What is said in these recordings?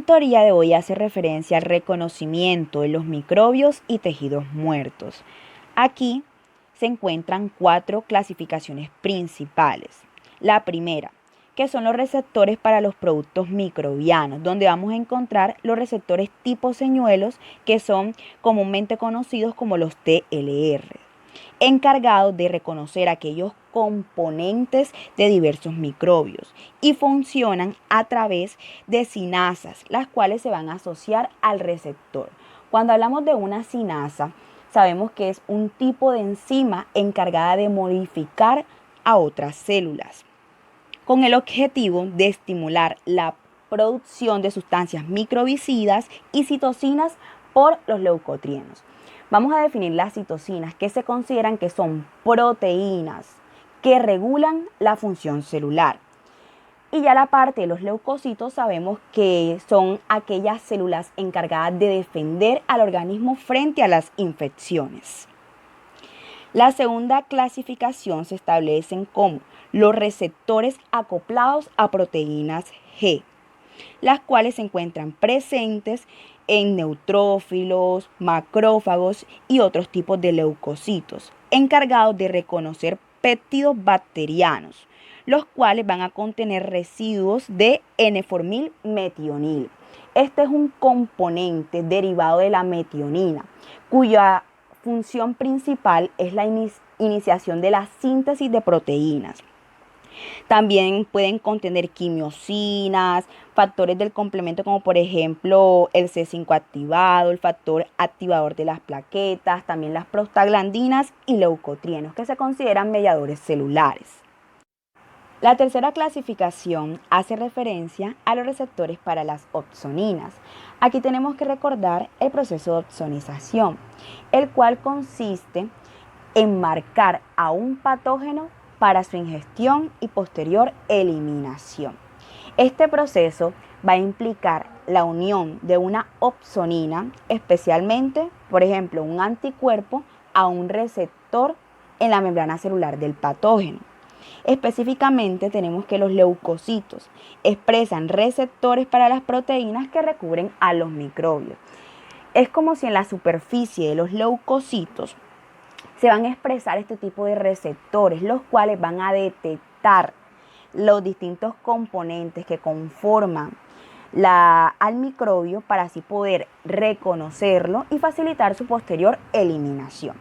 teoría de hoy hace referencia al reconocimiento de los microbios y tejidos muertos. Aquí se encuentran 4 clasificaciones principales. La primera, que son los receptores para los productos microbianos, donde vamos a encontrar los receptores tipo señuelos, que son comúnmente conocidos como los TLR, encargados de reconocer aquellos componentes de diversos microbios y funcionan a través de sinasas, las cuales se van a asociar al receptor. Cuando hablamos de una sinasa, sabemos que es un tipo de enzima encargada de modificar a otras células, con el objetivo de estimular la producción de sustancias microbicidas y citocinas por los leucotrienos. Vamos a definir las citocinas, que se consideran que son proteínas que regulan la función celular. Y ya la parte de los leucocitos sabemos que son aquellas células encargadas de defender al organismo frente a las infecciones. La segunda clasificación se establecen como los receptores acoplados a proteínas G, las cuales se encuentran presentes en neutrófilos, macrófagos y otros tipos de leucocitos, encargados de reconocer péptidos bacterianos, los cuales van a contener residuos de N-formilmetionil. Este es un componente derivado de la metionina, cuya función principal es la iniciación de la síntesis de proteínas. También pueden contener quimiosinas, factores del complemento como por ejemplo el C5 activado, el factor activador de las plaquetas, también las prostaglandinas y leucotrienos, que se consideran mediadores celulares. La tercera clasificación hace referencia a los receptores para las opsoninas. Aquí tenemos que recordar el proceso de opsonización, el cual consiste en marcar a un patógeno para su ingestión y posterior eliminación. Este proceso va a implicar la unión de una opsonina, especialmente, por ejemplo, un anticuerpo, a un receptor en la membrana celular del patógeno. Específicamente tenemos que los leucocitos expresan receptores para las proteínas que recubren a los microbios. Es como si en la superficie de los leucocitos se van a expresar este tipo de receptores, los cuales van a detectar los distintos componentes que conforman al microbio para así poder reconocerlo y facilitar su posterior eliminación.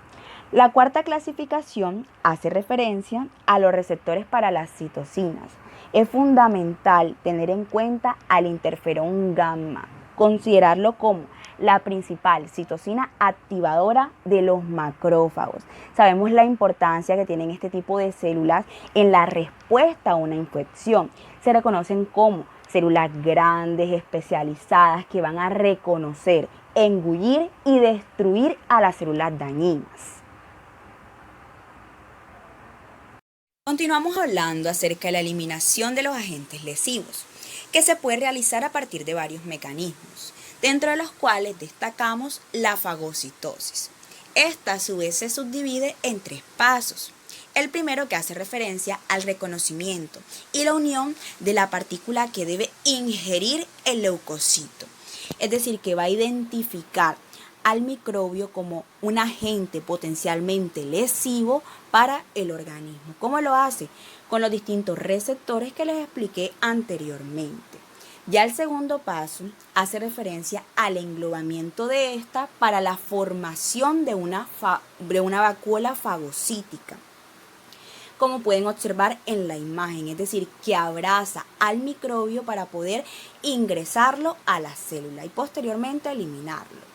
La cuarta clasificación hace referencia a los receptores para las citocinas. Es fundamental tener en cuenta al interferón gamma, considerarlo como la principal citocina activadora de los macrófagos. Sabemos la importancia que tienen este tipo de células en la respuesta a una infección. Se reconocen como células grandes, especializadas, que van a reconocer, engullir y destruir a las células dañinas. Continuamos hablando acerca de la eliminación de los agentes lesivos, que se puede realizar a partir de varios mecanismos, dentro de los cuales destacamos la fagocitosis. Esta a su vez se subdivide en 3 pasos. El primero, que hace referencia al reconocimiento y la unión de la partícula que debe ingerir el leucocito, es decir, que va a identificar al microbio como un agente potencialmente lesivo para el organismo. ¿Cómo lo hace? Con los distintos receptores que les expliqué anteriormente. Ya el segundo paso hace referencia al englobamiento de esta para la formación de una vacuola fagocítica, como pueden observar en la imagen, es decir, que abraza al microbio para poder ingresarlo a la célula y posteriormente eliminarlo.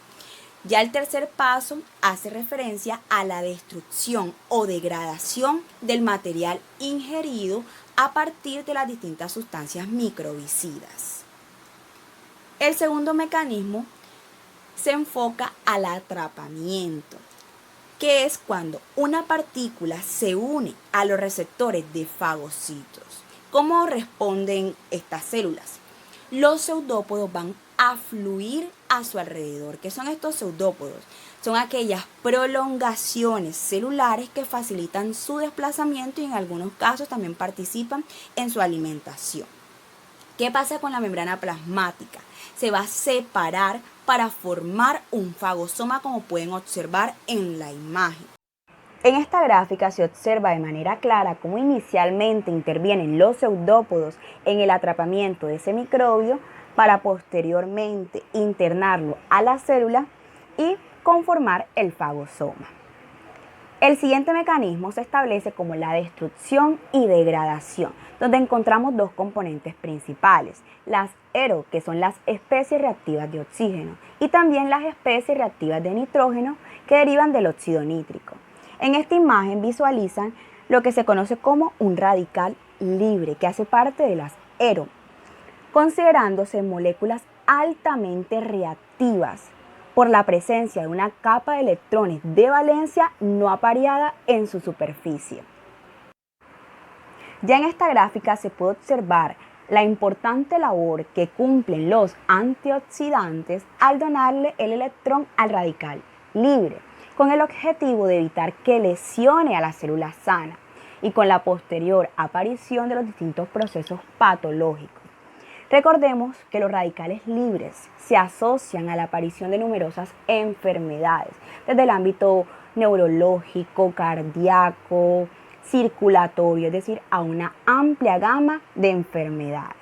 Ya el tercer paso hace referencia a la destrucción o degradación del material ingerido a partir de las distintas sustancias microbicidas. El segundo mecanismo se enfoca al atrapamiento, que es cuando una partícula se une a los receptores de fagocitos. ¿Cómo responden estas células? Los pseudópodos van a fluir a su alrededor. ¿Qué son estos pseudópodos? Son aquellas prolongaciones celulares que facilitan su desplazamiento y en algunos casos también participan en su alimentación. ¿Qué pasa con la membrana plasmática? Se va a separar para formar un fagosoma, como pueden observar en la imagen. En esta gráfica se observa de manera clara cómo inicialmente intervienen los pseudópodos en el atrapamiento de ese microbio para posteriormente internarlo a la célula y conformar el fagosoma. El siguiente mecanismo se establece como la destrucción y degradación, donde encontramos dos componentes principales, las ERO, que son las especies reactivas de oxígeno, y también las especies reactivas de nitrógeno, que derivan del óxido nítrico. En esta imagen visualizan lo que se conoce como un radical libre, que hace parte de las ERO, considerándose moléculas altamente reactivas por la presencia de una capa de electrones de valencia no apareada en su superficie. Ya en esta gráfica se puede observar la importante labor que cumplen los antioxidantes al donarle el electrón al radical libre, con el objetivo de evitar que lesione a la célula sana y con la posterior aparición de los distintos procesos patológicos. Recordemos que los radicales libres se asocian a la aparición de numerosas enfermedades, desde el ámbito neurológico, cardíaco, circulatorio, es decir, a una amplia gama de enfermedades.